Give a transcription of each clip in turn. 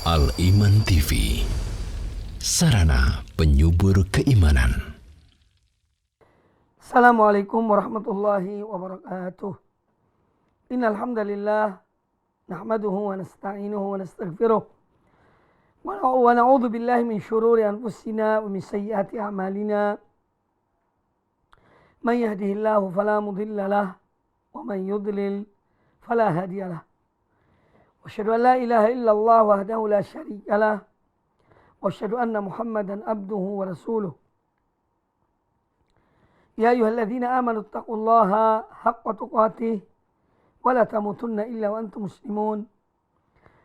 Al-Iman TV, sarana penyubur keimanan. Assalamualaikum warahmatullahi wabarakatuh. Innal hamdalillah nahmaduhu wa nasta'inuhu wa nastaghfiruh wa na'udzu billahi min syururi anfusina wa min sayyiati a'malina. Man yahdihillahu fala mudilla lahu wa man yudlil fala hadiya lahu. Wa asyhadu an la ilaha illallah wahdahu la syarika lahu wa asyhadu anna Muhammadan abduhu wa rasuluh. Ya ayyuhalladzina amanu taqullaha haqqa tuqatih wa la tamutunna illa wa antum muslimun.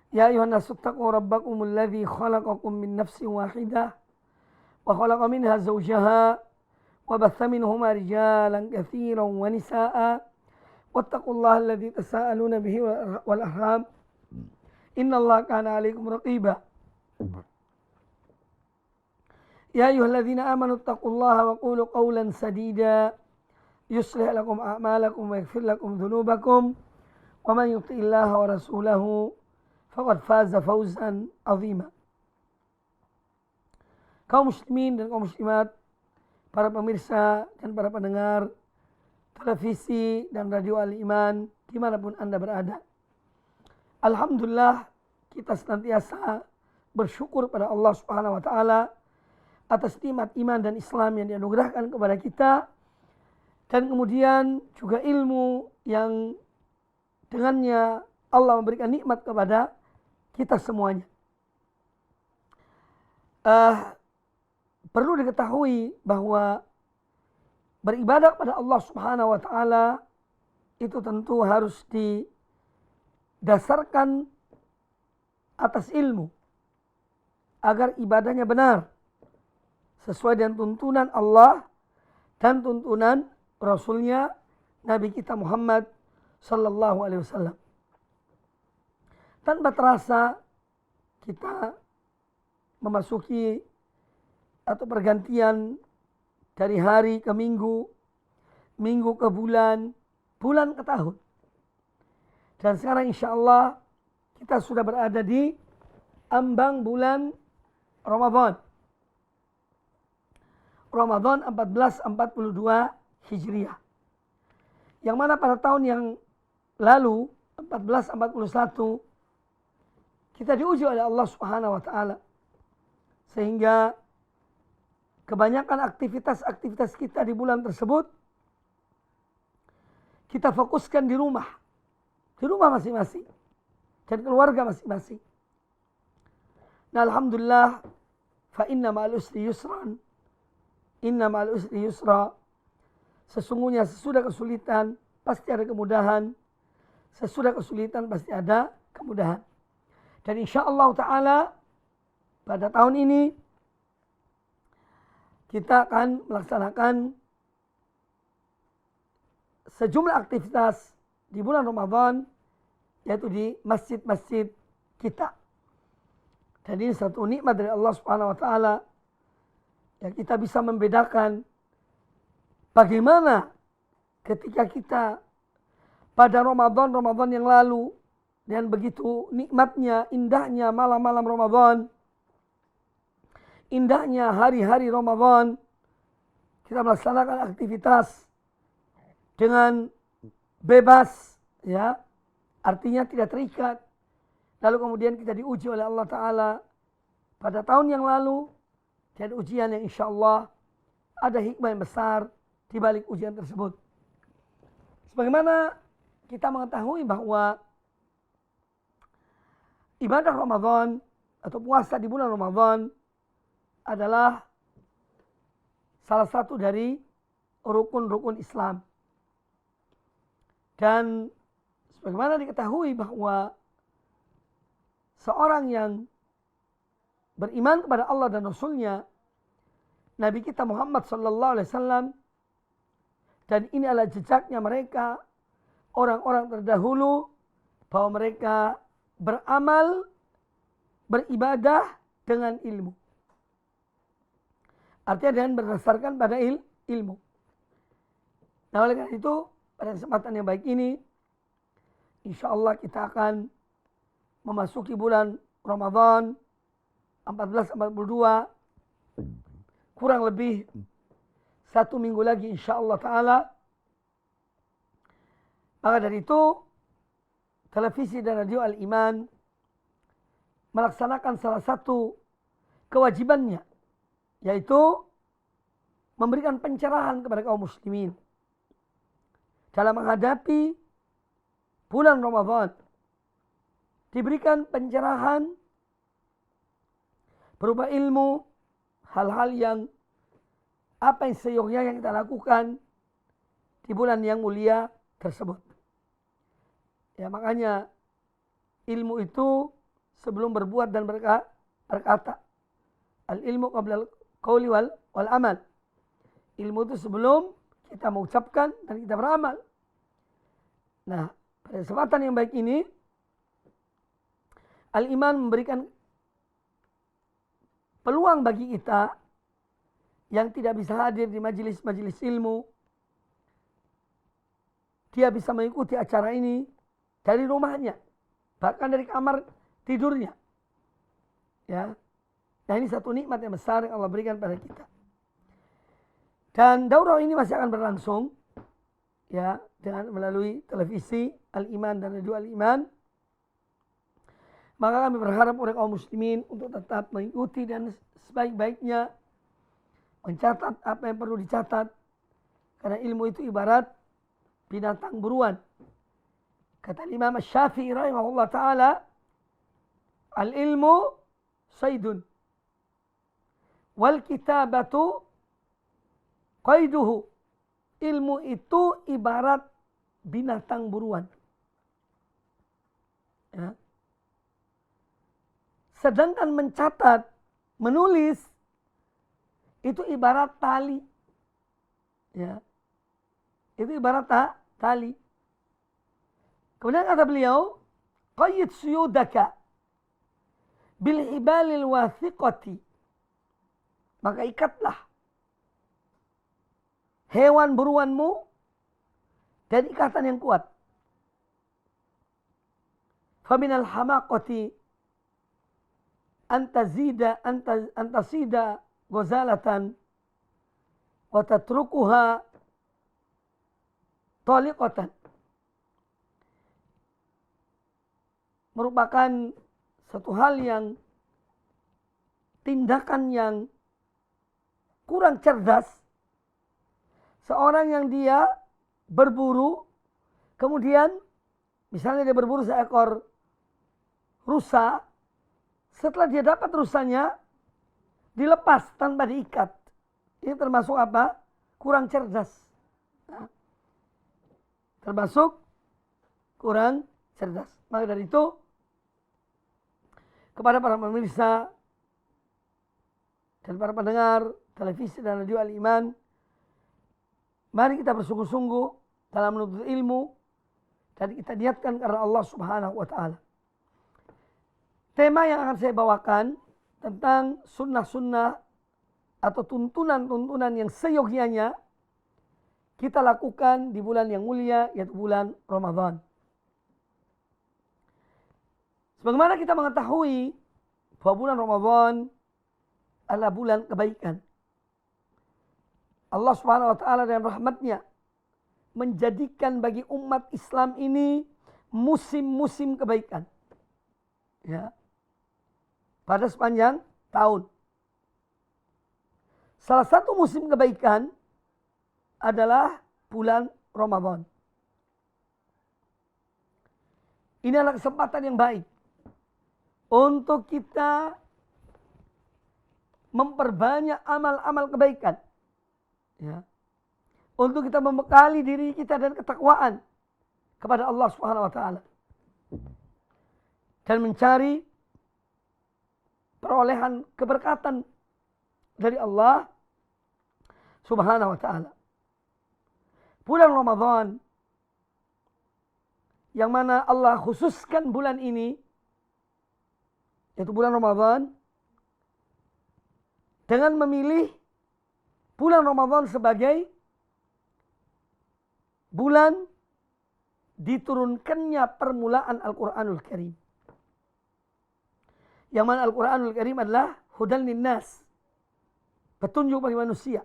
Ya ayyuhan nasu taqu rabbakumul ladzi khalaqakum min nafsin wahidah wa khalaqa minha zawjaha wa batha minhuma rijalan katsiran wa nisaa'a wattaqullaha alladzi tasaaluna bihi wal arham innallaha kana 'alaikum raqiba. Ya ayyuhalladzina amanu taqullaha wa qulu qawlan sadida yuslih lakum a'malakum wa yaghfir lakum dhunubakum wa man yuti'illaha wa rasulahu faqad faza fawzan 'azima. Kaum muslimin dan kaum muslimat, para pemirsa dan para pendengar televisi dan radio Al-Iman dimanapun Anda berada, alhamdulillah kita senantiasa bersyukur pada Allah Subhanahu wa taala atas nikmat iman dan Islam yang dianugerahkan kepada kita, dan kemudian juga ilmu yang dengannya Allah memberikan nikmat kepada kita semuanya. Perlu diketahui bahwa beribadah pada Allah Subhanahu wa taala itu tentu harus didasarkan atas ilmu agar ibadahnya benar sesuai dengan tuntunan Allah dan tuntunan Rasulnya Nabi kita Muhammad Sallallahu Alaihi Wasallam. Tanpa terasa kita memasuki atau pergantian dari hari ke minggu, minggu ke bulan, bulan ke tahun. Dan sekarang insya Allah kita sudah berada di ambang bulan Ramadan. Ramadan 1442 Hijriah. Yang mana pada tahun yang lalu 1441 kita diuji oleh Allah Subhanahu wa taala, sehingga kebanyakan aktivitas-aktivitas kita di bulan tersebut kita fokuskan di rumah masing-masing dan keluarga masing-masing. Nah, alhamdulillah, fa inna ma'al usri yusran, inna ma'al usri yusra. Sesungguhnya sesudah kesulitan pasti ada kemudahan, sesudah kesulitan pasti ada kemudahan. Dan insya Allah ta'ala pada tahun ini kita akan melaksanakan sejumlah aktivitas di bulan Ramadan, yaitu di masjid-masjid kita. Dan ini satu nikmat dari Allah Subhanahu wa taala, yang kita bisa membedakan bagaimana ketika kita pada Ramadan yang lalu, dan begitu nikmatnya, indahnya malam-malam Ramadan, indahnya hari-hari Ramadan, kita melaksanakan aktivitas dengan bebas, ya, artinya tidak terikat. Lalu kemudian kita diuji oleh Allah Ta'ala pada tahun yang lalu, dan ujian yang insya Allah ada hikmah yang besar di balik ujian tersebut. Sebagaimana kita mengetahui bahwa ibadah Ramadan atau puasa di bulan Ramadan adalah salah satu dari rukun-rukun Islam. Dan sebagaimana diketahui bahwa seorang yang beriman kepada Allah dan Rasulnya, Nabi kita Muhammad Sallallahu Alaihi Wasallam, dan ini adalah jejaknya mereka, orang-orang terdahulu, bahwa mereka beramal, beribadah dengan ilmu. Artinya dengan berdasarkan pada ilmu. Nah, oleh karena itu, pada kesempatan yang baik ini, insya Allah kita akan memasuki bulan Ramadan 1442, kurang lebih 1 minggu lagi insyaallah ta'ala. Maka dari itu, televisi dan radio Al-Iman melaksanakan salah satu kewajibannya, yaitu memberikan pencerahan kepada kaum muslimin dalam menghadapi bulan Ramadan. Diberikan pencerahan berupa ilmu, hal-hal yang apa yang seyogyanya yang kita lakukan di bulan yang mulia tersebut. Ya, makanya ilmu itu sebelum berbuat dan berkata. Al-ilmu qabla al-qawli wal amal. Ilmu itu sebelum kita mengucapkan dan kita beramal. Nah, pada kesempatan yang baik ini, Al-Iman memberikan peluang bagi kita yang tidak bisa hadir di majelis-majelis ilmu. Dia bisa mengikuti acara ini dari rumahnya, bahkan dari kamar tidurnya. Ya. Nah, ini satu nikmat yang besar yang Allah berikan pada kita. Dan daurah ini masih akan berlangsung ya, dengan melalui televisi Al-Iman dan radio Al-Iman. Maka kami berharap oleh kaum muslimin untuk tetap mengikuti dan sebaik-baiknya mencatat apa yang perlu dicatat. Karena ilmu itu ibarat binatang buruan. Kata Imam Syafi'i rahimahullah ta'ala, al-ilmu saydun wal kitabatu qaiduhu. Ilmu itu ibarat binatang buruan. Ya. Sedangkan mencatat, menulis, itu ibarat tali. Ya. Itu ibarat tali. Kemudian kata beliau, qayyid suyudaka bil hibalil wathiqati. Maka ikatlah hewan buruanmu dan ikatan yang kuat. Faminal hamaqati antasida ghazalatan wa tatrukuha taliqatan. Merupakan satu hal yang tindakan yang kurang cerdas. Seorang yang dia berburu, kemudian misalnya dia berburu seekor rusa, setelah dia dapat rusanya, dilepas tanpa diikat. Ini termasuk apa? Kurang cerdas. Nah, termasuk kurang cerdas. Maka dari itu, kepada para pemirsa dan para pendengar televisi dan radio Al-Iman, mari kita bersungguh-sungguh dalam menuntut ilmu dan kita niatkan karena Allah Subhanahu wa ta'ala. Tema yang akan saya bawakan tentang sunnah-sunnah atau tuntunan-tuntunan yang seyogyanya kita lakukan di bulan yang mulia, yaitu bulan Ramadan. Sebagaimana kita mengetahui bahwa bulan Ramadan adalah bulan kebaikan. Allah Subhanahu wa ta'ala dan rahmatnya menjadikan bagi umat Islam ini musim-musim kebaikan. Ya. Pada sepanjang tahun. Salah satu musim kebaikan adalah bulan Ramadan. Ini adalah kesempatan yang baik untuk kita memperbanyak amal-amal kebaikan. Ya. Untuk kita membekali diri kita dan ketakwaan kepada Allah Subhanahu wa ta'ala. Dan mencari perolehan keberkatan dari Allah Subhanahu wa ta'ala. Bulan Ramadan yang mana Allah khususkan bulan ini, yaitu bulan Ramadan, dengan memilih bulan Ramadan sebagai bulan diturunkannya permulaan Al-Quranul Karim. Yang mana Al-Quranul Karim adalah hudan linnas, petunjuk bagi manusia.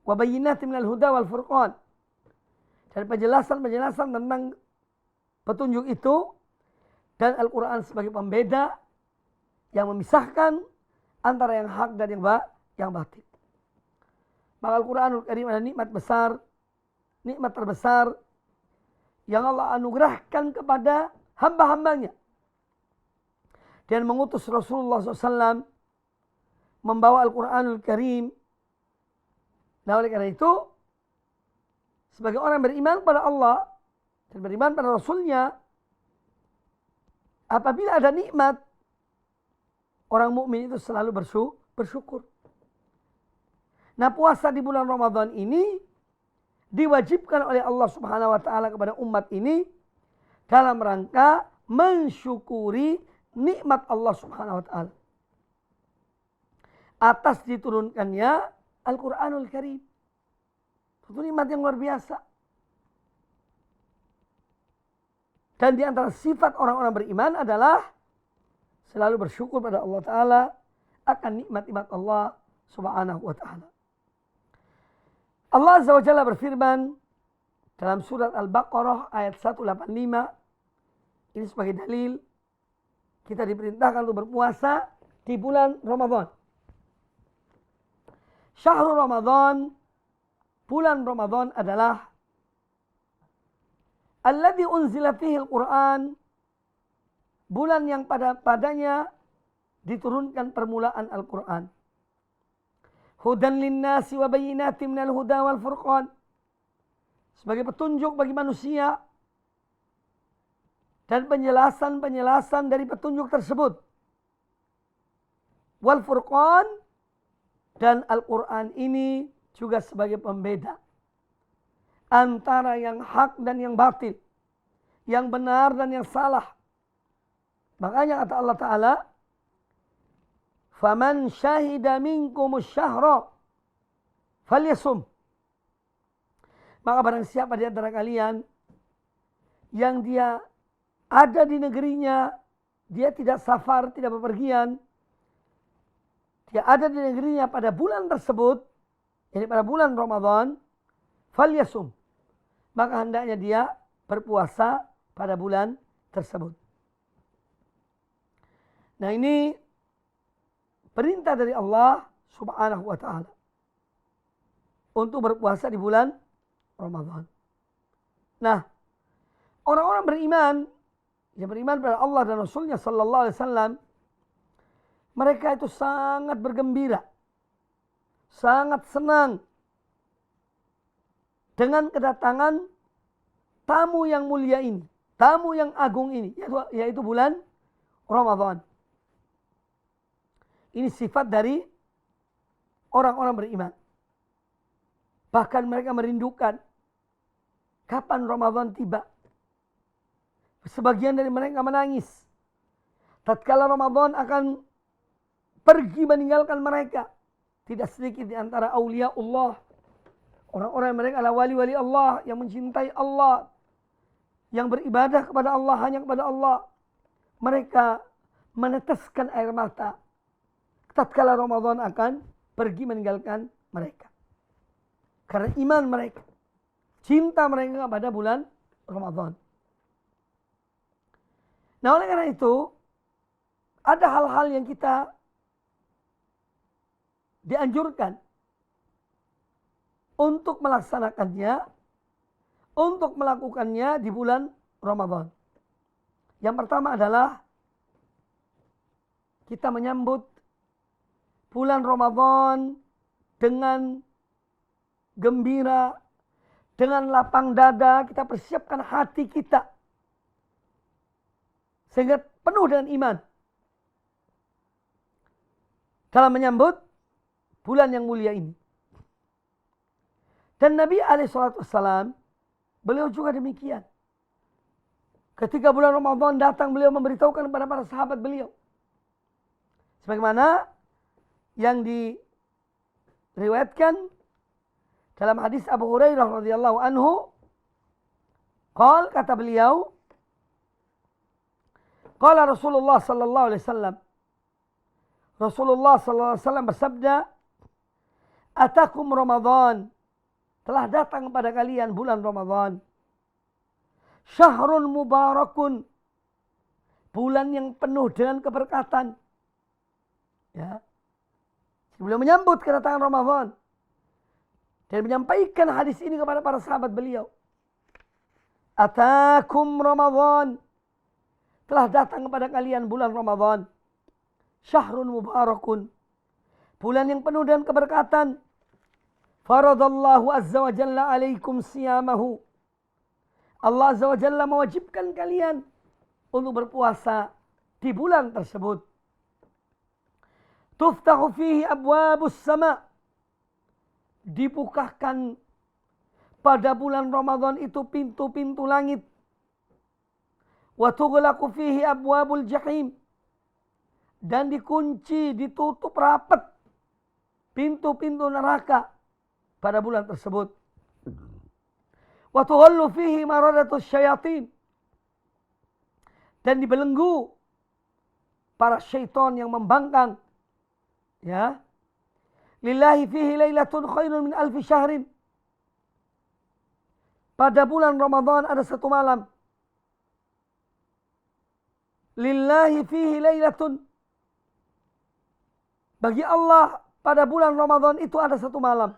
Wa bayyinatin minal huda wal furqan, dan penjelasan tentang petunjuk itu, dan Al-Quran sebagai pembeda yang memisahkan antara yang hak dan yang batil. Maka Al-Quranul Karim adalah nikmat besar, nikmat terbesar yang Allah anugerahkan kepada hamba-hambanya. Dan mengutus Rasulullah SAW membawa Al-Quranul Karim. Nah, oleh karena itu, sebagai orang beriman pada Allah dan beriman pada Rasulnya, apabila ada nikmat, orang mukmin itu selalu bersyukur. Nah, puasa di bulan Ramadan ini diwajibkan oleh Allah Subhanahu wa taala kepada umat ini dalam rangka mensyukuri nikmat Allah Subhanahu wa taala atas diturunkannya Al-Quranul Karim. Itu nikmat yang luar biasa. Dan di antara sifat orang-orang beriman adalah selalu bersyukur pada Allah Ta'ala akan nikmat-nikmat Allah Subhanahu wa taala. Allah Azza wa Jalla berfirman dalam surat Al-Baqarah ayat 185. Ini sebagai dalil kita diperintahkan untuk berpuasa di bulan Ramadan. Syahrul Ramadan, bulan Ramadan adalah alladzi unzila fihi al-Qur'an, bulan yang padanya diturunkan permulaan Al-Qur'an. Hudan linnasi wa bayyinatin minal huda wal furqan, sebagai petunjuk bagi manusia dan penjelasan dari petunjuk tersebut. Wal furqan, dan Al-Quran ini juga sebagai pembeda antara yang hak dan yang batil, yang benar dan yang salah. Makanya kata Allah Ta'ala, faman syahida minkumus syahra falyasum. Maka barang siapa di antara kalian yang dia ada di negerinya, dia tidak safar, tidak bepergian, dia ada di negerinya pada bulan tersebut, ini pada bulan Ramadan, falyasum, maka hendaknya dia berpuasa pada bulan tersebut. Nah, ini perintah dari Allah Subhanahu wa taala untuk berpuasa di bulan Ramadan. Nah, orang-orang beriman yang beriman pada Allah dan Rasulnya sallallahu alaihi wasallam, mereka itu sangat bergembira, sangat senang dengan kedatangan tamu yang mulia ini, tamu yang agung ini, yaitu bulan Ramadan. Ini sifat dari orang-orang beriman. Bahkan mereka merindukan kapan Ramadan tiba. Sebagian dari mereka menangis tatkala Ramadan akan pergi meninggalkan mereka. Tidak sedikit di antara aulia Allah, orang-orang mereka adalah wali-wali Allah yang mencintai Allah, yang beribadah kepada Allah, hanya kepada Allah. Mereka meneteskan air mata tatkala Ramadan akan pergi meninggalkan mereka. Karena iman mereka, cinta mereka pada bulan Ramadan. Nah, oleh karena itu, ada hal-hal yang kita dianjurkan untuk melaksanakannya, untuk melakukannya di bulan Ramadan. Yang pertama adalah kita menyambut bulan Ramadan dengan gembira, dengan lapang dada, kita persiapkan hati kita sehingga penuh dengan iman dalam menyambut bulan yang mulia ini. Dan Nabi SAW, beliau juga demikian. Ketika bulan Ramadan datang, beliau memberitahukan kepada para sahabat beliau, sebagaimana yang diriwayatkan dalam hadis Abu Hurairah radhiyallahu anhu, kata beliau, Qala Rasulullah sallallahu alaihi wasallam. Rasulullah sallallahu alaihi wasallam bersabda, "Atakum Ramadan." Telah datang kepada kalian bulan Ramadan. Syahrun mubarakun. Bulan yang penuh dengan keberkatan. Ya. Sebelum menyambut kedatangan Ramadan dan menyampaikan hadis ini kepada para sahabat beliau. Atakum Ramadan. Telah datang kepada kalian bulan Ramadan. Syahrun mubarakun. Bulan yang penuh dengan keberkatan. Faradallahu azza wa jalla alaikum siyamahu. Allah azza wa jalla mewajibkan kalian untuk berpuasa di bulan tersebut. Tuftahu fihi abwabus sama. Dibukakan pada bulan Ramadan itu pintu-pintu langit. Wa tughlaqu fihi abwabul jahim. Dan dikunci, ditutup rapat pintu-pintu neraka pada bulan tersebut. Wa tughallu fihi maradatus syayatin. Dan dibelenggu para syaitan yang membangkang. Ya. Lillahi fihi lailatun khairun min alfi syahrin. Pada bulan Ramadan ada satu malam. Lillahi fihi lailatun. Bagi Allah pada bulan Ramadan itu ada satu malam.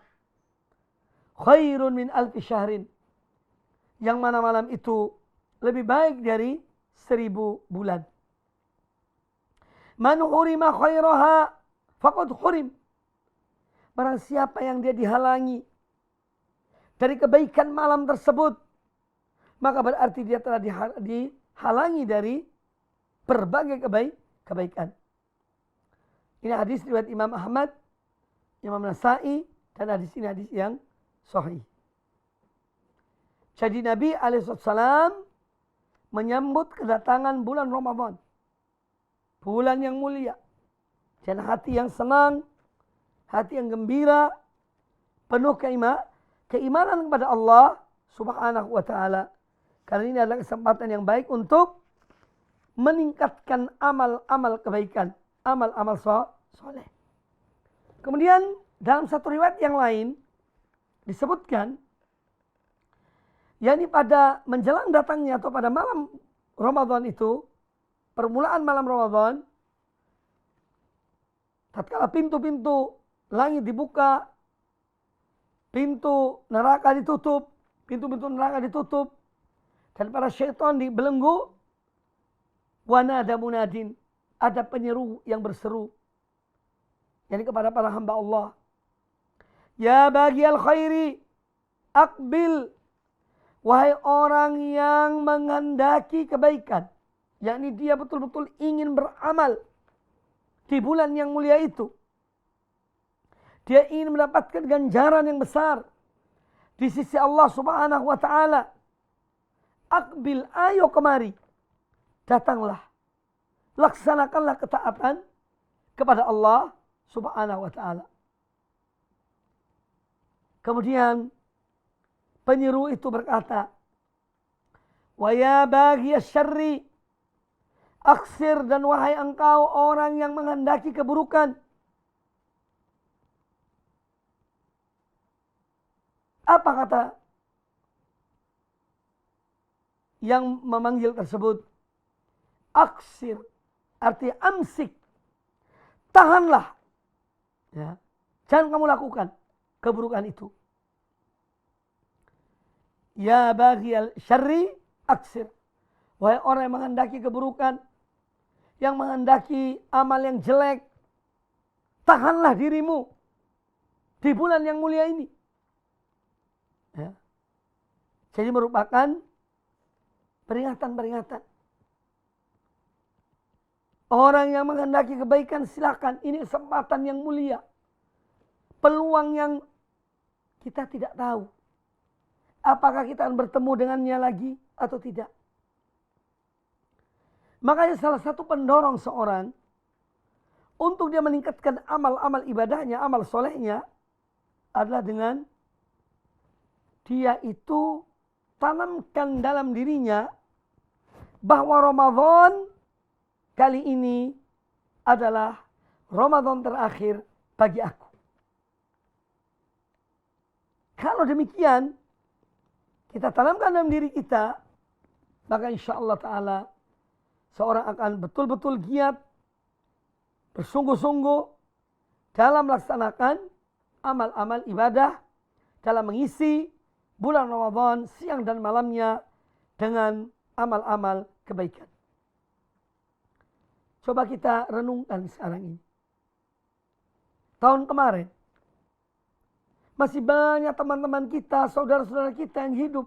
Khairun min alfi syahrin. Yang mana malam itu lebih baik dari 1000 bulan. Man hurima khairaha faqad hurim. Barang siapa yang dia dihalangi dari kebaikan malam tersebut, maka berarti dia telah dihalangi dari berbagai kebaikan. Ini hadis riwayat Imam Ahmad, Imam Nasa'i, dan hadis ini hadis yang sahih. Jadi Nabi alaihissalam menyambut kedatangan bulan Ramadan. Bulan yang mulia. Dan hati yang senang, hati yang gembira, penuh keimanan kepada Allah subhanahu wa ta'ala. Karena ini adalah kesempatan yang baik untuk meningkatkan amal-amal kebaikan. Amal-amal soleh. Kemudian dalam satu riwayat yang lain disebutkan, yakni pada menjelang datangnya atau pada malam Ramadan itu, permulaan malam Ramadan, tatkala pintu-pintu langit dibuka, pintu-pintu neraka ditutup, dan para syaitan dibelenggu, wanada munadin, ada penyeru yang berseru, yakni kepada para hamba Allah, ya baghiyal khairi aqbil. Wahai orang yang menghendaki kebaikan, yakni dia betul-betul ingin beramal di bulan yang mulia itu. Dia ingin mendapatkan ganjaran yang besar di sisi Allah subhanahu wa ta'ala. Aqbil, ayo kemari. Datanglah. Laksanakanlah ketaatan kepada Allah subhanahu wa ta'ala. Kemudian penyeru itu berkata, wa ya baghiyasy syarri aksir, dan wahai engkau orang yang menghendaki keburukan. Apa kata yang memanggil tersebut? Aksir, arti amsik, tahanlah. Ya. Jangan kamu lakukan keburukan itu. Ya baghiyal syarri aksir. Wahai orang yang menghendaki keburukan, yang menghendaki amal yang jelek, tahanlah dirimu di bulan yang mulia ini. Ya. Jadi merupakan peringatan-peringatan. Orang yang menghendaki kebaikan silakan, ini kesempatan yang mulia. Peluang yang kita tidak tahu. Apakah kita akan bertemu dengannya lagi atau tidak. Makanya salah satu pendorong seorang untuk dia meningkatkan amal-amal ibadahnya, amal solehnya, adalah dengan dia itu tanamkan dalam dirinya bahwa Ramadan kali ini adalah Ramadan terakhir bagi aku. Kalau demikian, kita tanamkan dalam diri kita, maka insya Allah Ta'ala seorang akan betul-betul giat, bersungguh-sungguh dalam melaksanakan amal-amal ibadah, dalam mengisi bulan Ramadan siang dan malamnya dengan amal-amal kebaikan. Coba kita renungkan sekarang ini. Tahun kemarin, masih banyak teman-teman kita, saudara-saudara kita yang hidup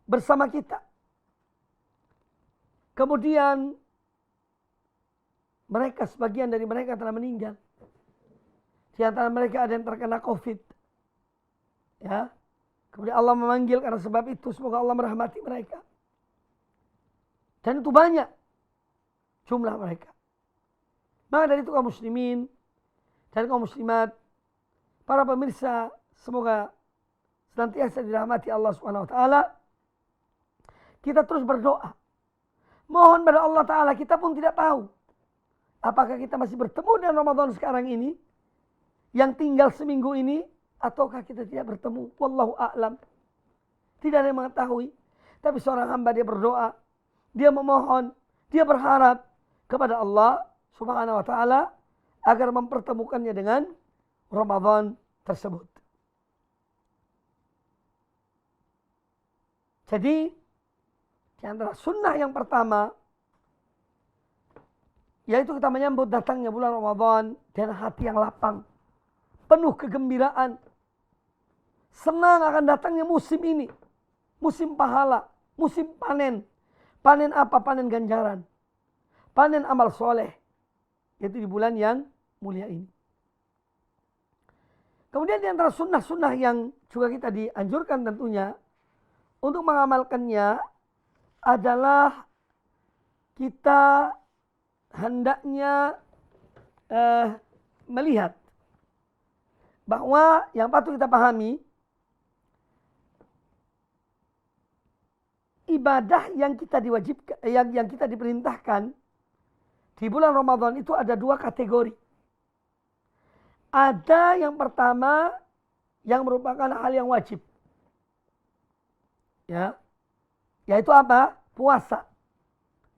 bersama kita. Kemudian mereka, sebagian dari mereka telah meninggal. Di antara mereka ada yang terkena COVID. Ya. Kemudian Allah memanggil karena sebab itu, semoga Allah merahmati mereka. Dan itu banyak jumlah mereka. Maka dari itu kaum muslimin dan kaum muslimat, para pemirsa, semoga senantiasa dirahmati Allah Subhanahu wa taala. Kita terus berdoa. Mohon pada Allah Ta'ala, kita pun tidak tahu apakah kita masih bertemu dengan Ramadan sekarang ini, yang tinggal seminggu ini, ataukah kita tidak bertemu. Wallahu a'lam. Tidak ada yang mengetahui. Tapi seorang hamba dia berdoa, dia memohon, dia berharap kepada Allah Subhanahu wa taala agar mempertemukannya dengan Ramadan tersebut. Jadi di antara sunnah yang pertama, yaitu kita menyambut datangnya bulan Ramadan dengan hati yang lapang, penuh kegembiraan, senang akan datangnya musim ini, musim pahala, musim panen. Panen apa? Panen ganjaran, panen amal soleh, yaitu di bulan yang mulia ini. Kemudian di antara sunnah-sunnah yang juga kita dianjurkan tentunya untuk mengamalkannya adalah kita hendaknya melihat bahwa yang patut kita pahami, ibadah yang kita diwajibkan, yang kita diperintahkan di bulan Ramadan itu ada dua kategori. Ada yang pertama yang merupakan hal yang wajib. Ya. Yaitu apa? Puasa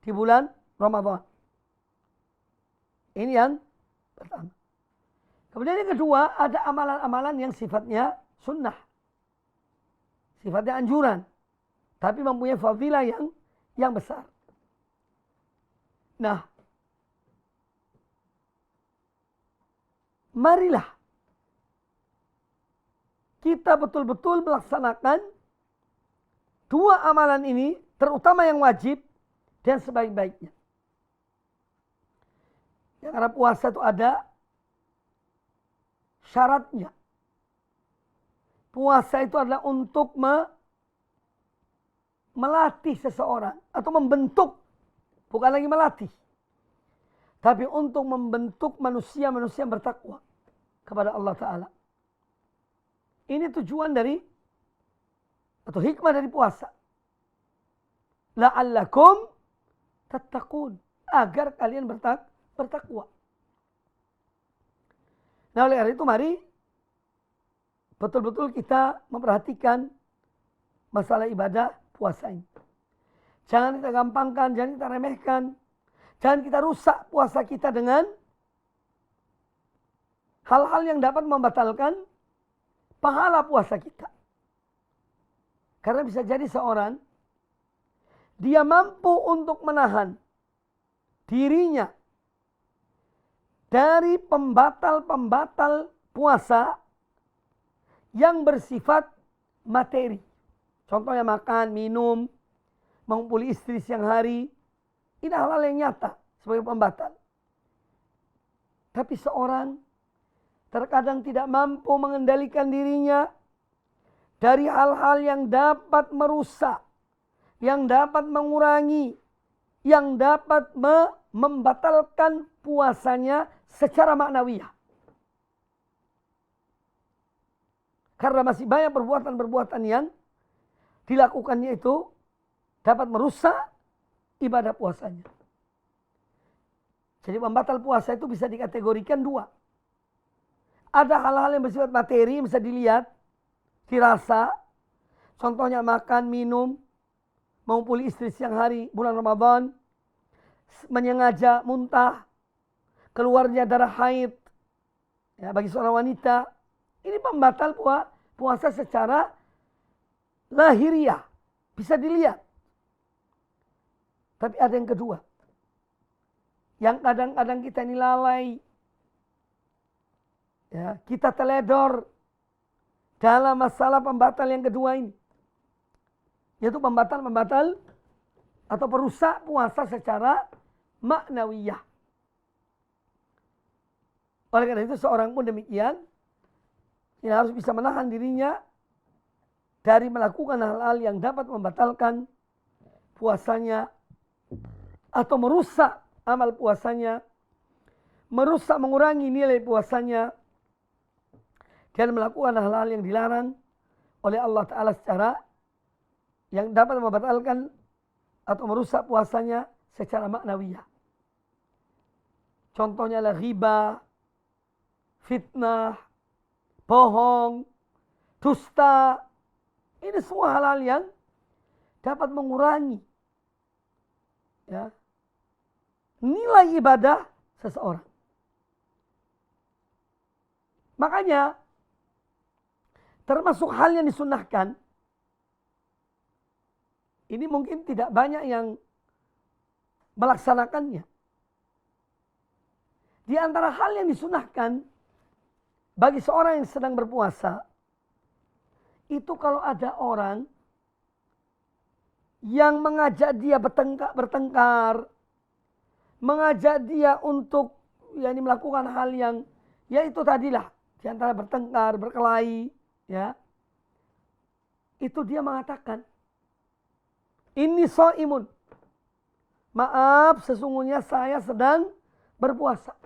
di bulan Ramadan. Ini yang pertama. Kemudian yang kedua, ada amalan-amalan yang sifatnya sunnah. Sifatnya anjuran. Tapi mempunyai fadilah yang besar. Nah, marilah kita betul-betul melaksanakan dua amalan ini, terutama yang wajib dan sebaik-baiknya. Ya, karena puasa itu ada syaratnya. Puasa itu adalah untuk melatih seseorang atau membentuk, bukan lagi melatih, tapi untuk membentuk manusia-manusia yang bertakwa kepada Allah Ta'ala. Ini tujuan dari atau hikmah dari puasa. La'allakum tattaqun, agar kalian bertakwa. Nah, oleh karena itu mari betul-betul kita memperhatikan masalah ibadah puasa ini. Jangan kita gampangkan, jangan kita remehkan, jangan kita rusak puasa kita dengan hal-hal yang dapat membatalkan pahala puasa kita. Karena bisa jadi seorang, dia mampu untuk menahan dirinya dari pembatal-pembatal puasa yang bersifat materi. Contohnya makan, minum, mengumpuli istri siang hari. Ini hal-hal yang nyata sebagai pembatal. Tapi seorang terkadang tidak mampu mengendalikan dirinya dari hal-hal yang dapat merusak, yang dapat mengurangi, yang dapat membatalkan puasanya secara maknawiyah. Karena masih banyak perbuatan-perbuatan yang dilakukannya itu dapat merusak ibadah puasanya. Jadi pembatal puasa itu bisa dikategorikan dua. Ada hal-hal yang bersifat materi yang bisa dilihat, dirasa. Contohnya makan, minum, mengumpuli istri siang hari bulan Ramadan, menyengaja muntah, keluarnya darah haid ya, bagi seorang wanita. Ini pembatal puasa secara lahiriah. Bisa dilihat. Tapi ada yang kedua. Yang kadang-kadang kita ini lalai. Ya, kita teledor dalam masalah pembatal yang kedua ini. Yaitu pembatal atau perusak puasa secara maknawiyah. Oleh karena itu seorang pun demikian. Ini harus bisa menahan dirinya dari melakukan hal-hal yang dapat membatalkan puasanya. Atau merusak amal puasanya. Merusak, mengurangi nilai puasanya. Dan melakukan hal-hal yang dilarang oleh Allah Ta'ala secara yang dapat membatalkan atau merusak puasanya secara maknawiyah. Contohnya adalah ghibah, fitnah, bohong, dusta. Ini semua hal-hal yang dapat mengurangi ya, nilai ibadah seseorang. Makanya termasuk hal yang disunnahkan. Ini mungkin tidak banyak yang melaksanakannya. Di antara hal yang disunahkan bagi seorang yang sedang berpuasa, itu kalau ada orang yang mengajak dia bertengkar, mengajak dia untuk melakukan hal yang itu tadilah, di antara bertengkar, berkelahi, ya. Itu dia mengatakan, "Inni shaimun." Maaf, sesungguhnya saya sedang berpuasa.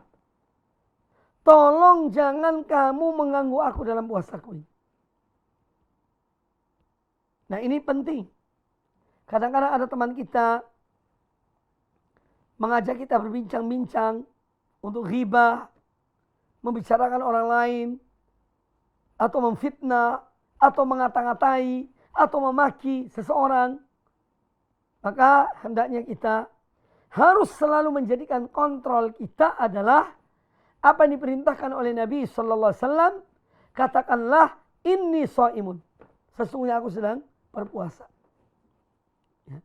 Tolong jangan kamu mengganggu aku dalam puasaku ini. Nah, ini penting. Kadang-kadang ada teman kita mengajak kita berbincang-bincang untuk ghibah, membicarakan orang lain, atau memfitnah, atau mengata-ngatai, atau memaki seseorang. Maka hendaknya kita harus selalu menjadikan kontrol kita adalah apa yang diperintahkan oleh Nabi Sallallahu Alaihi Wasallam. Katakanlah, inni shaimun. Sesungguhnya aku sedang berpuasa. Ya.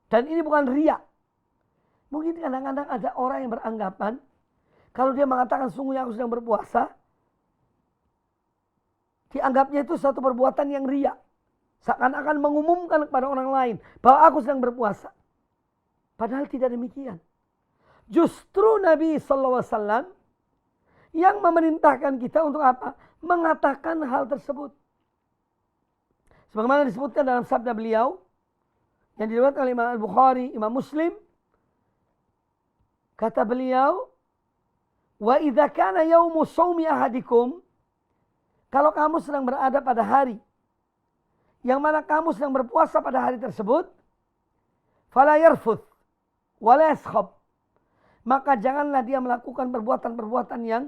Dan ini bukan riya. Mungkin kadang-kadang ada orang yang beranggapan kalau dia mengatakan sesungguhnya aku sedang berpuasa, dianggapnya itu satu perbuatan yang riya. Seakan-akan mengumumkan kepada orang lain bahwa aku sedang berpuasa. Padahal tidak demikian. Justru Nabi SAW yang memerintahkan kita untuk apa? Mengatakan hal tersebut. Sebagaimana disebutkan dalam sabda beliau yang diriwayatkan oleh Imam Al-Bukhari, Imam Muslim. Kata beliau, "Wa idza kana yaumu shaumi ahadikum," kalau kamu sedang berada pada hari yang mana kamu sedang berpuasa pada hari tersebut, "fala yarfuth wa la yaskhab," maka janganlah dia melakukan perbuatan-perbuatan yang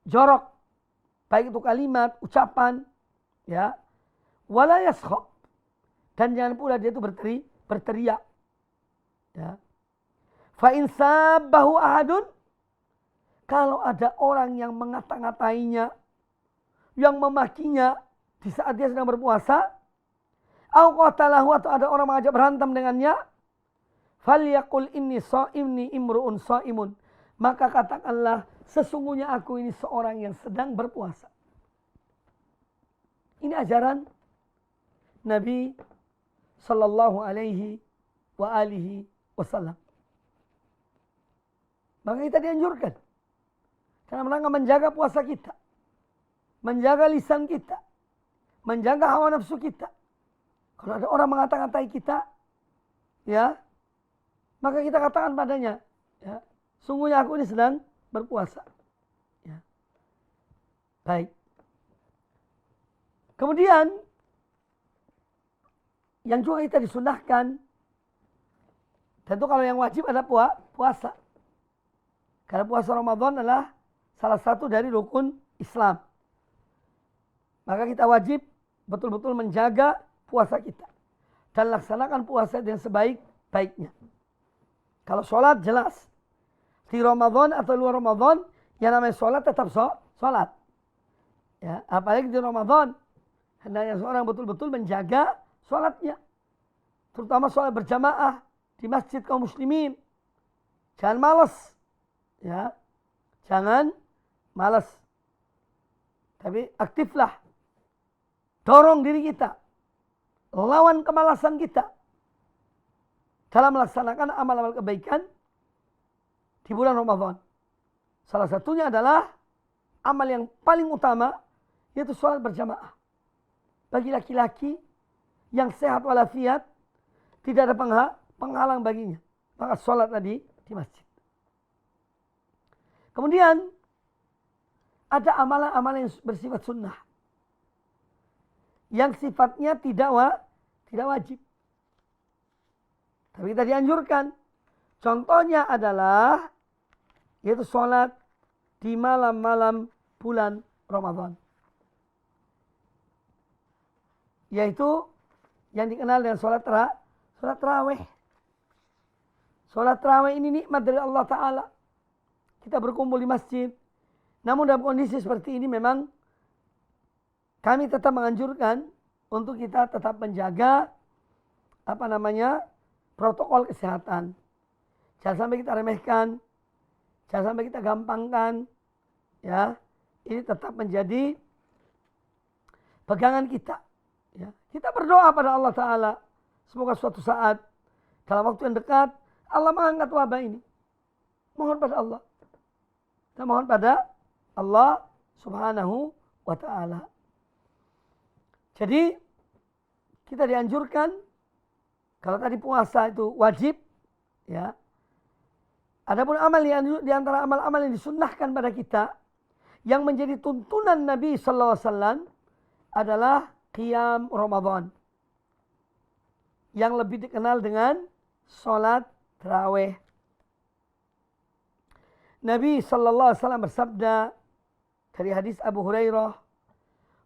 jorok, baik itu kalimat, ucapan, ya, wala yaskhab, dan jangan pula dia itu berteriak, ya. Fa in sabbahu ahadun, kalau ada orang yang mengata-ngatainya, yang memakinya di saat dia sedang berpuasa, au qatalahu, atau ada orang mengajak berantem dengannya, falyaqul inni shaimni imru'un shaimun, maka katakanlah sesungguhnya aku ini seorang yang sedang berpuasa. Ini ajaran Nabi sallallahu alaihi wa alihi wasallam. Maka kita dianjurkan dalam rangka menjaga puasa kita, menjaga lisan kita, menjaga hawa nafsu kita. Kalau ada orang mengata-ngatai kita, ya, maka kita katakan padanya, ya, sungguhnya aku ini sedang berpuasa. Ya. Baik. Kemudian, yang juga kita disunahkan Tentu kalau yang wajib adalah puasa. Karena puasa Ramadan adalah salah satu dari rukun Islam. Maka kita wajib betul-betul menjaga puasa kita. Dan laksanakan puasa dengan sebaik-baiknya. Kalau sholat jelas. Di Ramadan atau luar Ramadan, yang namanya sholat tetap sholat. Ya, apalagi di Ramadan. Hendaknya seorang betul-betul menjaga sholatnya. Terutama sholat berjamaah di masjid kaum muslimin. Jangan malas. Ya, jangan malas. Tapi aktiflah. Dorong diri kita. Lawan kemalasan kita. Dalam melaksanakan amal-amal kebaikan di bulan Ramadan. Salah satunya adalah amal yang paling utama, yaitu sholat berjamaah. Bagi laki-laki yang sehat walafiat, tidak ada penghalang baginya. Maka sholat tadi di masjid. Kemudian ada amalan-amalan yang bersifat sunnah. Yang sifatnya tidak wajib. Tapi kita dianjurkan. Contohnya adalah yaitu sholat di malam-malam bulan Ramadan. Yaitu yang dikenal dengan sholat tarawih. Sholat tarawih ini nikmat dari Allah Ta'ala. Kita berkumpul di masjid. Namun dalam kondisi seperti ini memang kami tetap menganjurkan untuk kita tetap menjaga protokol kesehatan. Jangan sampai kita remehkan, jangan sampai kita gampangkan. Ya, ini tetap menjadi pegangan kita. Ya, kita berdoa pada Allah Ta'ala. Semoga suatu saat dalam waktu yang dekat Allah mengangkat wabah ini. Mohon pada Allah. Kita mohon pada Allah Subhanahu wa Ta'ala. Jadi kita dianjurkan, kalau tadi puasa itu wajib, ya. Adapun amal yang di antara amal-amal yang disunnahkan pada kita, yang menjadi tuntunan Nabi Sallallahu Alaihi Wasallam adalah qiyam Ramadan, yang lebih dikenal dengan sholat tarawih. Nabi Sallallahu Alaihi Wasallam bersabda dari hadis Abu Hurairah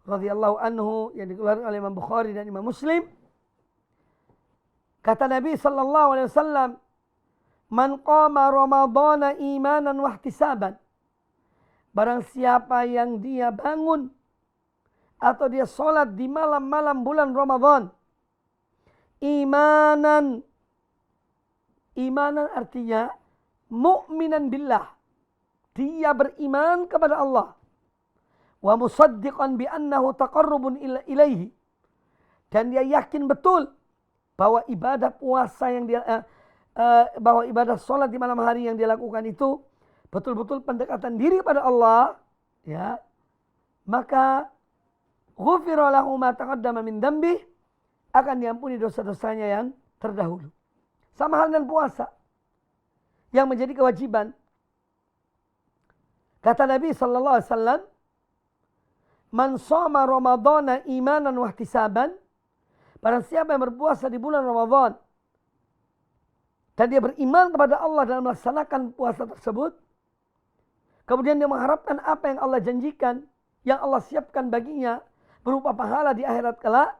radhiyallahu anhu yang dikeluarkan oleh Imam Bukhari dan Imam Muslim. Kata Nabi Sallallahu Alaihi Wasallam, "Man qama Ramadhana imanan wa ihtisaban." Barang siapa yang dia bangun atau dia sholat di malam-malam bulan Ramadan, imanan artinya mu'minan billah, dia beriman kepada Allah, wa musaddiqan bi annahu taqarrubun ilaihi, dan dia yakin betul bahwa ibadah puasa yang dia bahwa ibadah sholat di malam hari yang dia lakukan itu betul-betul pendekatan diri kepada Allah, ya, maka ghufira lahu ma taqaddama min dzambi, akan diampuni dosa-dosanya yang terdahulu. Sama hal dengan puasa yang menjadi kewajiban. Kata Nabi sallallahu alaihi wasallam, "Man shoma Ramadhana imanan wa ihtisaban." Barang siapa yang berpuasa di bulan Ramadan dan dia beriman kepada Allah dalam melaksanakan puasa tersebut, kemudian dia mengharapkan apa yang Allah janjikan, yang Allah siapkan baginya berupa pahala di akhirat kelak,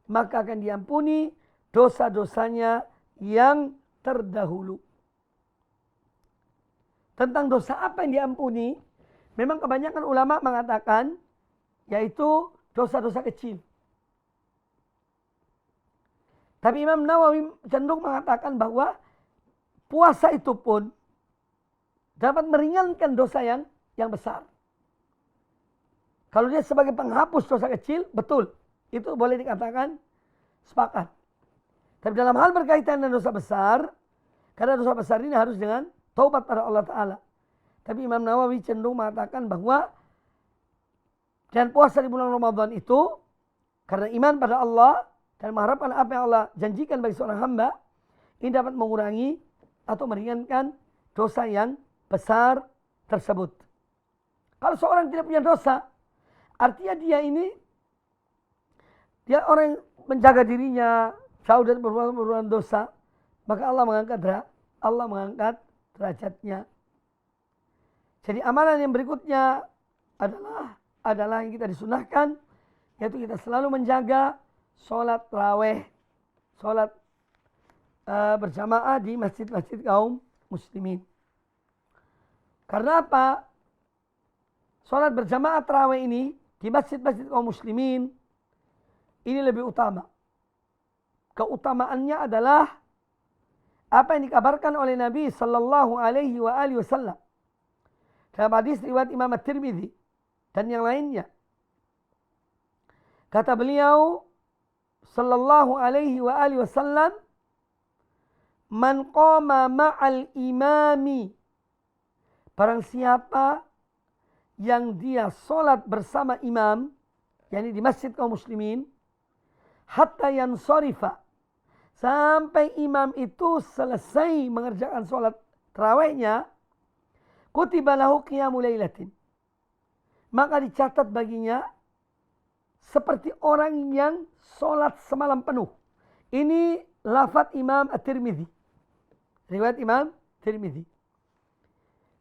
maka akan diampuni dosa-dosanya yang terdahulu. Tentang dosa apa yang diampuni, memang kebanyakan ulama mengatakan yaitu dosa-dosa kecil. Tapi Imam Nawawi cenderung mengatakan bahwa puasa itu pun dapat meringankan dosa yang besar. Kalau dia sebagai penghapus dosa kecil, betul. Itu boleh dikatakan sepakat. Tapi dalam hal berkaitan dengan dosa besar, karena dosa besar ini harus dengan taubat pada Allah Ta'ala. Tapi Imam Nawawi cenderung mengatakan bahwa dan puasa di bulan Ramadan itu, karena iman pada Allah dan mengharapkan apa yang Allah janjikan bagi seorang hamba, ini dapat mengurangi atau meringankan dosa yang besar tersebut. Kalau seorang tidak punya dosa, artinya dia orang yang menjaga dirinya jauh dari perbuatan dosa, maka Allah mengangkat derajatnya. Jadi amalan yang berikutnya adalah yang kita disunahkan, yaitu kita selalu menjaga sholat tarawih, sholat berjamaah di masjid-masjid kaum muslimin. Karena apa? Sholat berjamaah tarawih ini di masjid-masjid kaum muslimin ini lebih utama. Keutamaannya adalah apa yang dikabarkan oleh Nabi sallallahu alaihi wasallam dalam hadis riwayat Imam At-Tirmidzi dan yang lainnya. Kata beliau sallallahu alaihi wasallam, "Man qama ma'al imami," barang siapa yang dia sholat bersama imam, yakni di masjid kaum muslimin, hatta yansarifa, sampai imam itu selesai mengerjakan sholat tarawihnya, kutiba lahu qiyamul lailatin, maka dicatat baginya seperti orang yang sholat semalam penuh. Ini lafaz Imam At-Tirmidzi, riwayat Imam Tirmidzi.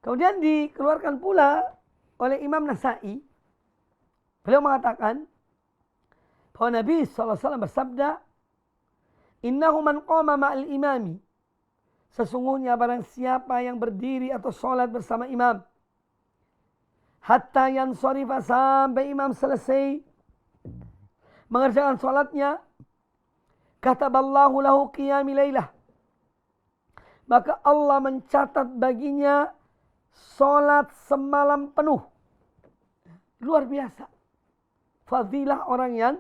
Kemudian dikeluarkan pula oleh Imam Nasa'i. Beliau mengatakan bahwa Nabi SAW bersabda, "Innahu man qama ma'al imami," sesungguhnya barang siapa yang berdiri atau sholat bersama imam, hatta yansarifa, sampai imam selesai mengerjakan sholatnya, kataballahu lahu qiyami lailah, maka Allah mencatat baginya sholat semalam penuh. Luar biasa fadilah orang yang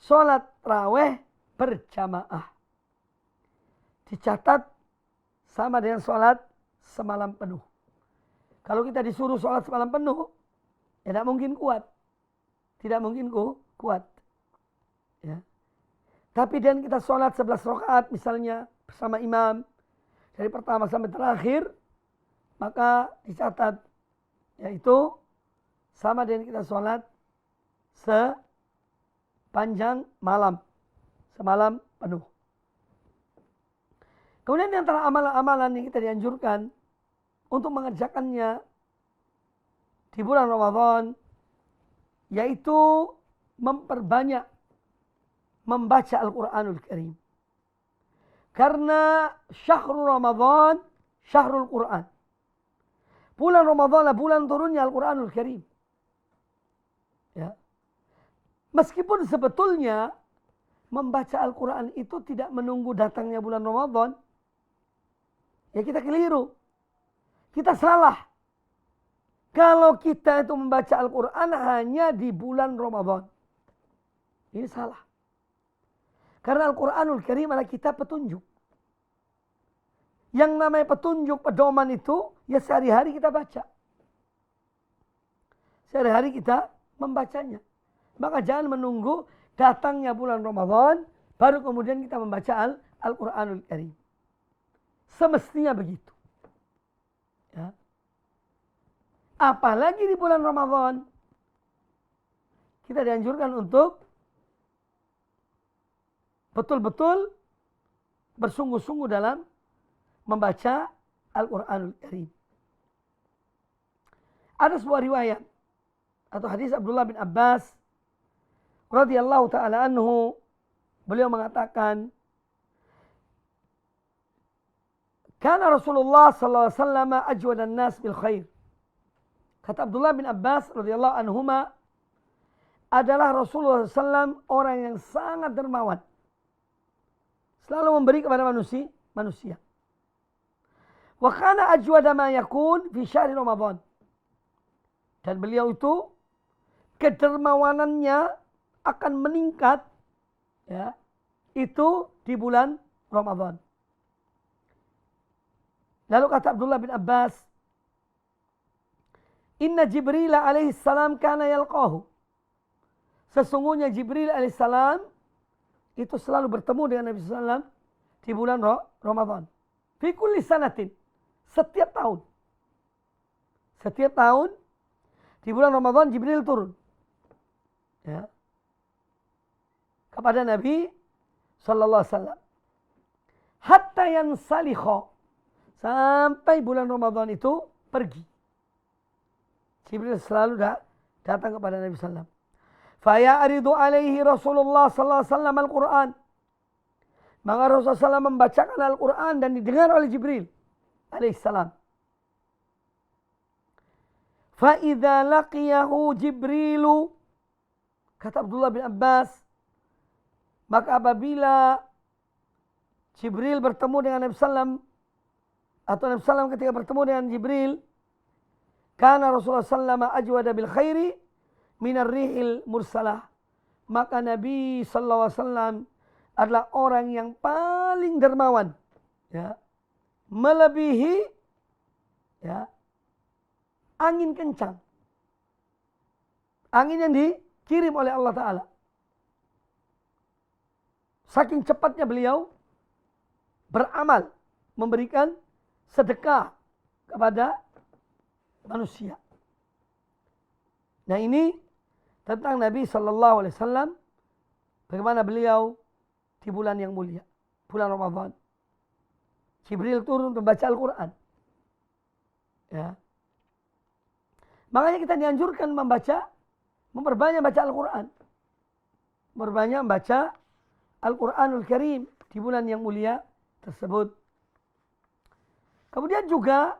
sholat tarawih berjamaah. Dicatat sama dengan sholat semalam penuh. Kalau kita disuruh sholat semalam penuh, ya tidak mungkin kuat. Tidak mungkin kuat. Ya. Tapi dan kita sholat 11 rakaat misalnya bersama imam, dari pertama sampai terakhir, maka dicatat, yaitu sama dengan kita sholat sepanjang malam, semalam penuh. Kemudian di antara amalan-amalan yang kita dianjurkan untuk mengerjakannya di bulan Ramadan, yaitu memperbanyak membaca Al-Quranul Karim. Karena syahrul Ramadan, syahrul Quran. Bulan Ramadan adalah bulan turunnya Al-Quranul Karim. Ya. Meskipun sebetulnya membaca Al-Quran itu tidak menunggu datangnya bulan Ramadan, ya kita keliru. Kita salah. Kalau kita itu membaca Al-Quran hanya di bulan Ramadan. Ini salah. Karena Al-Quranul Karim adalah kitab petunjuk. Yang namanya petunjuk, pedoman itu, ya sehari-hari kita baca. Sehari-hari kita membacanya. Maka jangan menunggu datangnya bulan Ramadan, baru kemudian kita membaca Al-Quranul Karim. Semestinya begitu. Ya. Apalagi di bulan Ramadan, kita dianjurkan untuk betul-betul bersungguh-sungguh dalam membaca Al-Quranul Karim. Ada sebuah riwayat atau hadis Abdullah bin Abbas radhiyallahu taala anhu, beliau mengatakan, "Kana Rasulullah sallallahu alaihi wasallam ajwadan nas bil khair." Kata Abdullah bin Abbas radhiyallahu anhuma, adalah Rasulullah SAW orang yang sangat dermawan, selalu memberi kepada manusia. Wa kana ajwada ma yakun fi syahri Ramadan. Dan beliau itu kedermawanannya akan meningkat, ya, itu di bulan Ramadan. Lalu kata Abdullah bin Abbas, "Inna Jibril alaihi salam kana yalqahu." Sesungguhnya Jibril alaihi salam itu selalu bertemu dengan Nabi sallallahu alaihi wasallam di bulan Ramadan. Fi kulli sanatin, setiap tahun. Setiap tahun di bulan Ramadan Jibril turun, ya, kepada Nabi sallallahu alaihi wasallam. hatta yansalikha, sampai bulan Ramadan itu pergi. Jibril selalu datang kepada Nabi sallallahu alaihi wasallam. Faya'ridu alaihi Rasulullah sallallahu alaihi wasallam Al-Qur'an. Maka Rasulullah SAW membacakan Al-Quran dan didengar oleh Jibril alaihissalam. Fa'idha laqiyahu Jibrilu, kata Abdullah bin Abbas, maka apabila Jibril bertemu dengan Nabi Sallam, atau Nabi Sallam ketika bertemu dengan Jibril, kana Rasulullah Sallam ajwada bil khairi minar rihil mursalah. Maka Nabi Sallallahu Alaihi Wasallam adalah orang yang paling dermawan, ya, melebihi, ya, angin kencang, angin yang dikirim oleh Allah Ta'ala. Saking cepatnya beliau beramal, memberikan sedekah kepada manusia. Nah, ini tentang Nabi Sallallahu Alaihi Wasallam, bagaimana beliau di bulan yang mulia, bulan Ramadan. Jibril turun membaca Al-Quran. Ya. Makanya kita dianjurkan memperbanyak baca Al-Quran. Memperbanyak baca Al-Quranul Karim di bulan yang mulia tersebut. Kemudian juga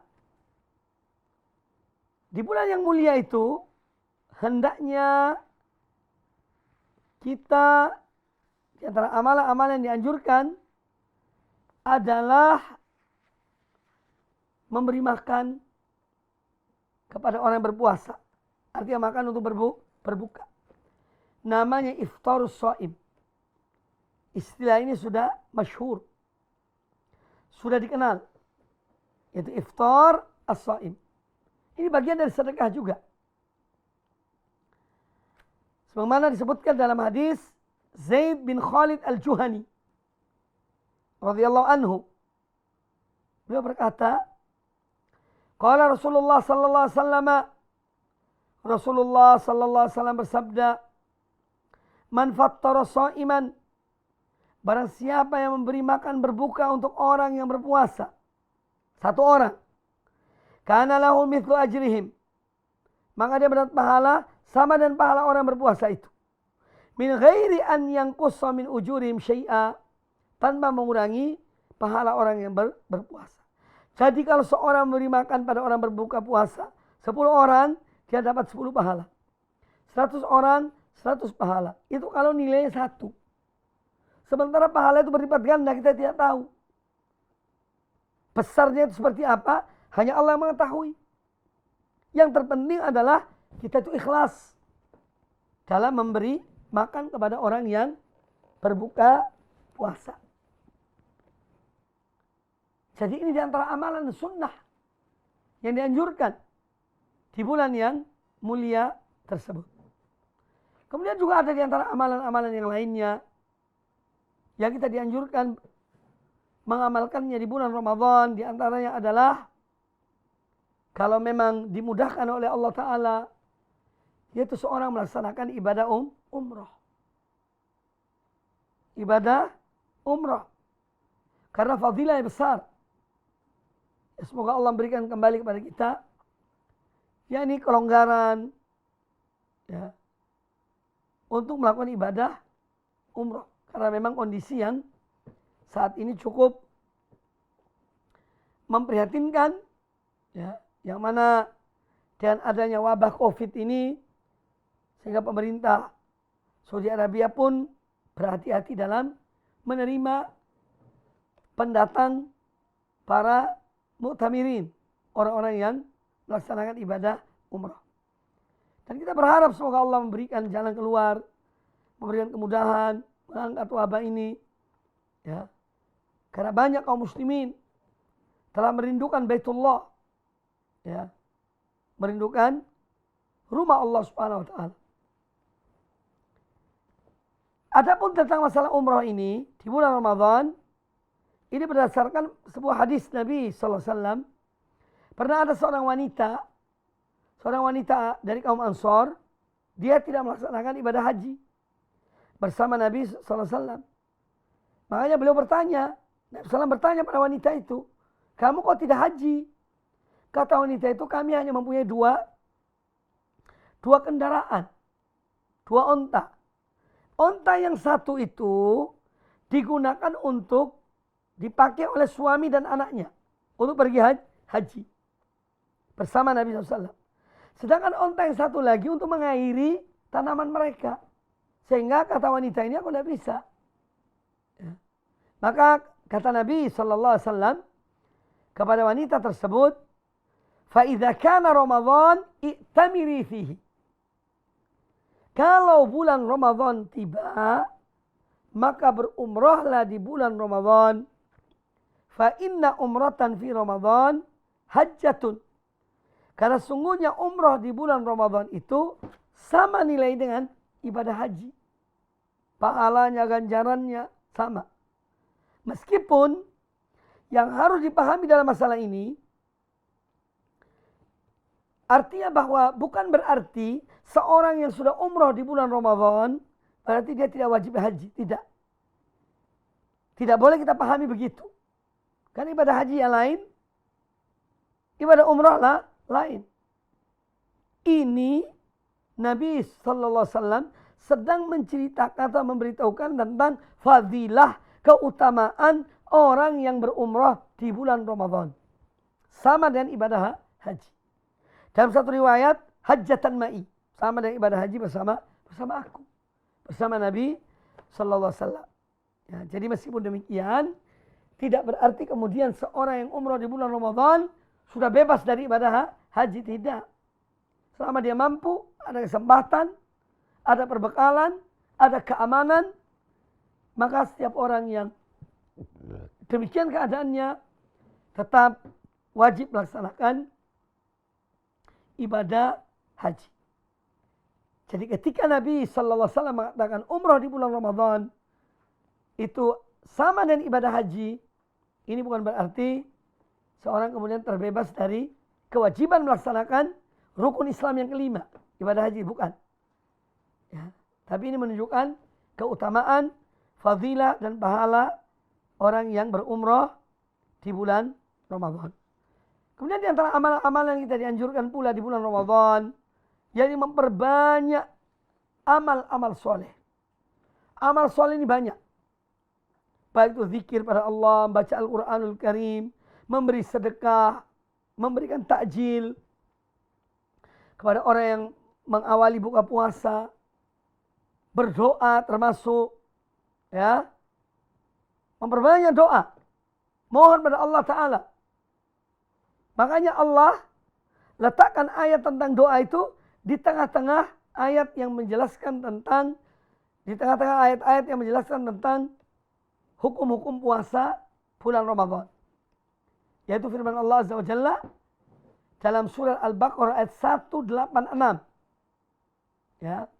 di bulan yang mulia itu hendaknya kita, di antara amalan-amalan yang dianjurkan adalah memberi makan kepada orang yang berpuasa. Artinya makan untuk berbuka. Namanya iftarus shaim. Istilah ini sudah masyhur, sudah dikenal. Yaitu iftar as-shaim. Ini bagian dari sedekah juga. Sebagaimana disebutkan dalam hadis Zaid bin Khalid al-Juhani radhiyallahu anhu. Beliau berkata, qala Rasulullah sallallahu alaihi wasallam, Rasulullah sallallahu alaihi wasallam bersabda, man fattara sha'iman, barang siapa yang memberi makan berbuka untuk orang yang berpuasa, satu orang, kana lahu mithlu ajrihim, maka dia mendapat pahala sama dan pahala orang berpuasa itu. Min ghairi an yanqussa min ujurihim syai'a, tanpa mengurangi pahala orang yang berpuasa. Jadi kalau seorang memberi makan pada orang berbuka puasa, 10 orang dia dapat 10 pahala. 100 orang 100 pahala. Itu kalau nilainya 1. Sementara pahala itu berlipat ganda, kita tidak tahu. Besarnya itu seperti apa, hanya Allah yang mengetahui. Yang terpenting adalah kita itu ikhlas dalam memberi makan kepada orang yang berbuka puasa. Jadi ini diantara amalan sunnah yang dianjurkan di bulan yang mulia tersebut. Kemudian juga ada diantara amalan-amalan yang lainnya yang kita dianjurkan mengamalkannya di bulan Ramadan. Diantaranya adalah kalau memang dimudahkan oleh Allah Ta'ala, yaitu seorang melaksanakan ibadah umrah. Ibadah umrah. Karena fadilah yang besar. Semoga Allah berikan kembali kepada kita, yakni kelonggaran, ya, untuk melakukan ibadah umrah. Karena memang kondisi yang saat ini cukup memprihatinkan, ya, yang mana dengan adanya wabah COVID ini, sehingga pemerintah Saudi Arabia pun berhati-hati dalam menerima pendatang para mu'tamirin, orang-orang yang melaksanakan ibadah umrah. Dan kita berharap semoga Allah memberikan jalan keluar, memberikan kemudahan mengangkat wabah ini, ya. Karena banyak kaum muslimin telah merindukan Baitullah, ya, merindukan rumah Allah Subhanahu wa taala. Adapun tentang masalah umrah ini di bulan Ramadan, ini berdasarkan sebuah hadis Nabi sallallahu alaihi wasallam. Pernah ada seorang wanita dari kaum Ansor, dia tidak melaksanakan ibadah haji bersama Nabi sallallahu alaihi wasallam. Makanya beliau bertanya, Nabi SAW bertanya pada wanita itu, kamu kok tidak haji? Kata wanita itu, kami hanya mempunyai dua kendaraan, 2 onta. Onta yang satu itu digunakan untuk dipakai oleh suami dan anaknya untuk pergi haji bersama Nabi SAW. Sedangkan onta yang satu lagi untuk mengairi tanaman mereka. Sehingga kata wanita ini, aku tidak bisa. Ya. Maka kata Nabi SAW kepada wanita tersebut, فَإِذَا كَانَ رَمَضَانْ إِئْتَمِرِي فِيهِ. Kalau bulan Ramadan tiba, maka berumrahlah di bulan Ramadan. فَإِنَّ أُمْرَةً فِي رَمَضَانْ hajjatun. Karena sungguhnya umrah di bulan Ramadan itu sama nilai dengan ibadah haji. Pahalanya, ganjarannya sama. Meskipun yang harus dipahami dalam masalah ini, artinya bahwa bukan berarti seorang yang sudah umrah di bulan Ramadan, berarti dia tidak wajib haji. Tidak. Tidak boleh kita pahami begitu. Karena ibadah haji yang lain, ibadah umrah lain. Ini Nabi SAW sedang menceritakan atau memberitahukan tentang fadilah, keutamaan orang yang berumrah di bulan Ramadan. Sama dengan ibadah haji. Dalam satu riwayat, hajjatan ma'i. Sama dengan ibadah haji bersama aku. Bersama Nabi SAW. Ya, jadi meskipun demikian, tidak berarti kemudian seorang yang umrah di bulan Ramadan sudah bebas dari ibadah haji. Tidak. Selama dia mampu, ada kesempatan, ada perbekalan, ada keamanan, maka setiap orang yang demikian keadaannya tetap wajib melaksanakan ibadah haji. Jadi ketika Nabi SAW mengatakan umrah di bulan Ramadan itu sama dengan ibadah haji, ini bukan berarti seorang kemudian terbebas dari kewajiban melaksanakan rukun Islam yang kelima, ibadah haji, bukan. Ya, tapi ini menunjukkan keutamaan, fadilah dan pahala orang yang berumrah di bulan Ramadan. Kemudian di antara amal-amal yang kita dianjurkan pula di bulan Ramadan, yakni memperbanyak amal-amal soleh. Amal soleh ini banyak. Baik itu zikir pada Allah, baca Al-Quranul Karim, memberi sedekah, memberikan takjil kepada orang yang mengawali buka puasa, berdoa termasuk, ya, memperbanyak doa, mohon pada Allah Ta'ala. Makanya Allah letakkan ayat tentang doa itu di tengah-tengah ayat yang menjelaskan tentang, di tengah-tengah ayat-ayat yang menjelaskan tentang hukum-hukum puasa bulan Ramadan. Yaitu firman Allah Azza wa Jalla dalam surah Al-Baqarah ayat 186. Ya.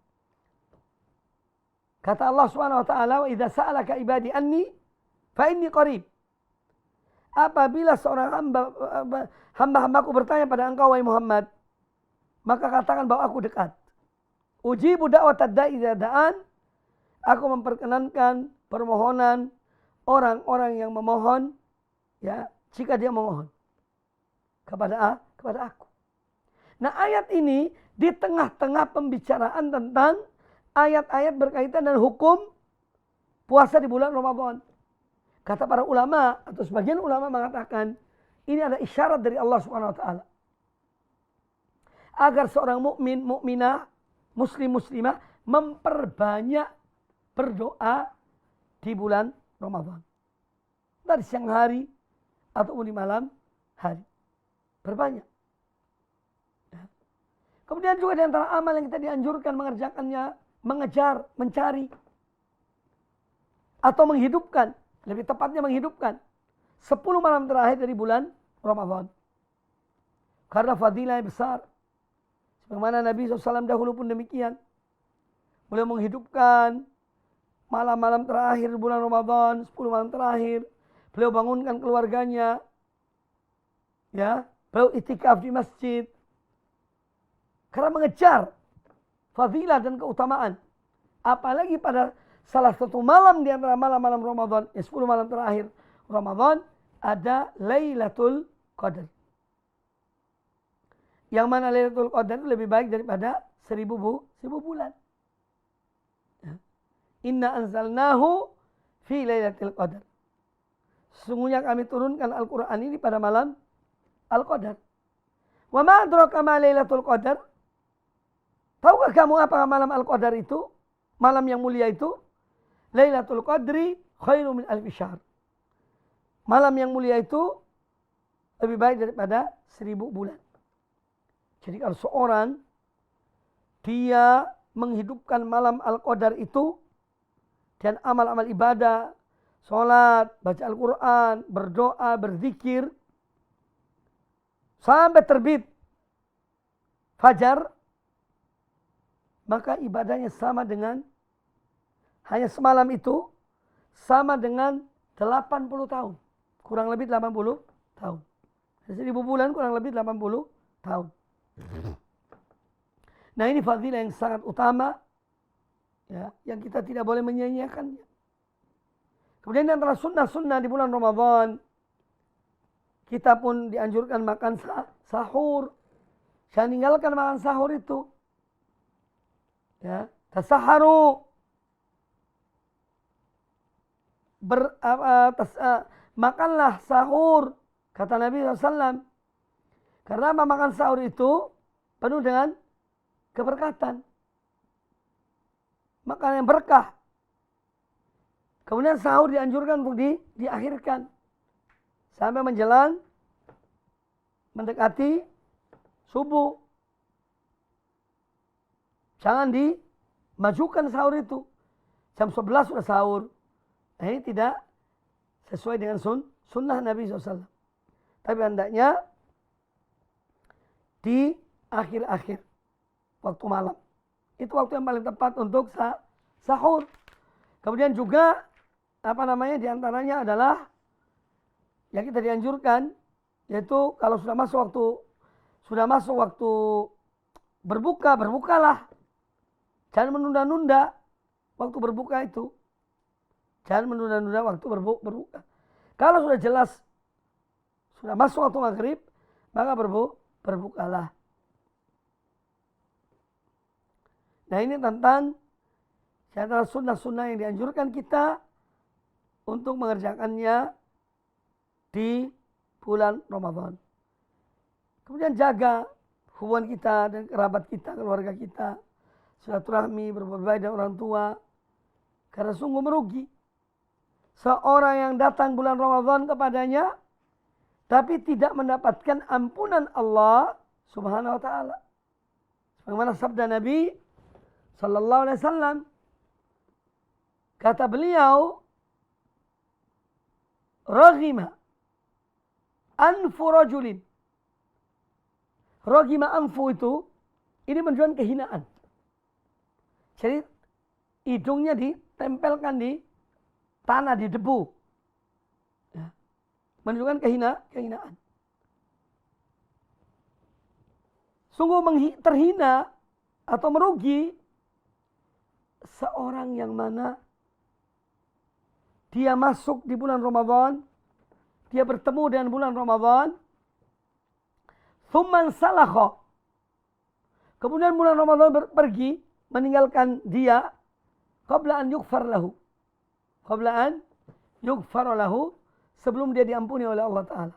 Kata Allah Subhanahu wa taala, "Wa idza sa'alaka ibadi anni fa inni qarib." Apabila seorang hamba-hambaku bertanya pada engkau wahai Muhammad, maka katakan bahwa aku dekat. Ujibu da'watad da'i idza da'an. Aku memperkenankan permohonan orang-orang yang memohon, ya, jika dia memohon kepada aku. Nah, ayat ini di tengah-tengah pembicaraan tentang ayat-ayat berkaitan dengan hukum puasa di bulan Ramadan. Kata para ulama atau sebagian ulama mengatakan ini ada isyarat dari Allah Subhanahu wa taala agar seorang mukmin, mukminah, muslim, muslimah memperbanyak berdoa di bulan Ramadan. Dari siang hari ataupun di malam hari. Berbanyak. Ya. Kemudian juga di antara amal yang kita dianjurkan mengerjakannya, mengejar, mencari atau menghidupkan, lebih tepatnya menghidupkan 10 malam terakhir dari bulan Ramadan. Karena fadilah besar. Sebagaimana Nabi SAW dahulu pun demikian. Beliau menghidupkan malam-malam terakhir bulan Ramadan, 10 malam terakhir. Beliau bangunkan keluarganya. Ya, beliau itikaf di masjid. Karena mengejar fadilah dan keutamaan. Apalagi pada salah satu malam di antara malam-malam Ramadan, 10 malam terakhir. Ramadan ada Lailatul Qadar. Yang mana Lailatul Qadar itu lebih baik daripada 1000 bulan. Ya. Inna anzalnahu fi Lailatul Qadar. Sesungguhnya kami turunkan Al-Quran ini pada malam Al-Qadar. Wa ma adraka ma Lailatul Qadar? Tahukah kamu apa malam Al-Qadar itu? Malam yang mulia itu? Lailatul Qadri khairu min alfi syahr. Malam yang mulia itu lebih baik daripada 1000 bulan. Jadi kalau seorang dia menghidupkan malam Al-Qadar itu dan amal-amal ibadah, sholat, baca Al-Quran, berdoa, berzikir, sampai terbit fajar, maka ibadahnya sama dengan, hanya semalam itu, sama dengan 80 tahun. Kurang lebih 80 tahun. 1000 bulan kurang lebih 80 tahun. Nah ini fadilah yang sangat utama, ya, yang kita tidak boleh menyia-nyiakannya. Kemudian antara sunnah-sunnah di bulan Ramadan, kita pun dianjurkan makan sahur. Jangan tinggalkan makan sahur itu. Ya, tasaharu. Makanlah sahur, kata Nabi SAW. Karena makan sahur itu penuh dengan keberkatan. Makanan yang berkah. Kemudian sahur dianjurkan untuk diakhirkan. Sampai menjelang mendekati subuh. Jangan dimajukan sahur itu. Jam 11 sudah sahur. Nah ini tidak sesuai dengan sunnah Nabi SAW. Tapi hendaknya di akhir-akhir waktu malam. Itu waktu yang paling tepat untuk sahur. Kemudian juga diantaranya adalah yang kita dianjurkan, yaitu kalau sudah masuk waktu berbuka, berbukalah. Jangan menunda-nunda waktu berbuka itu. Jangan menunda-nunda waktu berbuka. Kalau sudah jelas sudah masuk waktu maghrib, maka berbukalah. Nah ini tentang antara sunnah-sunnah yang dianjurkan kita untuk mengerjakannya di bulan Ramadan. Kemudian jaga hubungan kita dan kerabat kita, keluarga kita, silaturahmi, berbuat baik dengan orang tua, karena sungguh merugi seorang yang datang bulan Ramadan kepadanya tapi tidak mendapatkan ampunan Allah Subhanahu wa taala. Sebagaimana sabda Nabi sallallahu alaihi wasallam, kata beliau, raghima anfu rajulin. Raghima anfu itu ini menunjukkan kehinaan. Jadi hidungnya ditempelkan di tanah, di debu. Ya. Menunjukkan kehinaan. Sungguh terhina atau merugi seorang yang mana dia masuk di bulan Ramadan, dia bertemu dengan bulan Ramadan, thumman salakha. Kemudian bulan Ramadan pergi, meninggalkan dia, qabla an yughfar lahu. Qabla an yughfar lahu, sebelum dia diampuni oleh Allah Ta'ala.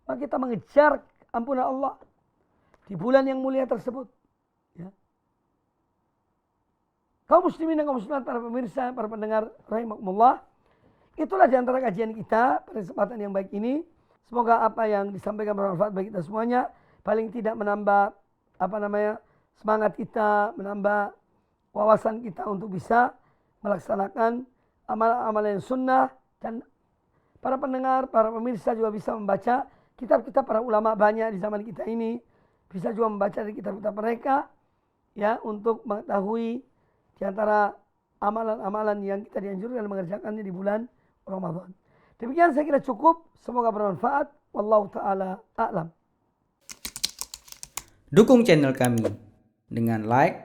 Maka kita mengejar ampunan Allah di bulan yang mulia tersebut. Ya. Kaum muslimin dan kaum muslimat, para pemirsa, para pendengar rahimakumullah, itulah di antara kajian kita pada kesempatan yang baik ini. Semoga apa yang disampaikan bermanfaat bagi kita semuanya, paling tidak menambah semangat kita, menambah wawasan kita untuk bisa melaksanakan amalan-amalan yang sunnah, dan para pendengar, para pemirsa juga bisa membaca kitab-kitab para ulama banyak di zaman kita ini, bisa juga membaca dari kitab-kitab mereka, ya, untuk mengetahui di antara amalan-amalan yang kita dianjurkan mengerjakannya di bulan Ramadan. Demikian saya kira cukup, semoga bermanfaat. Wallahu ta'ala a'lam. Dukung channel kami dengan like,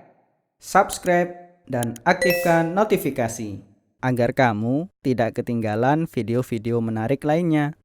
subscribe, dan aktifkan notifikasi. agar kamu tidak ketinggalan video-video menarik lainnya.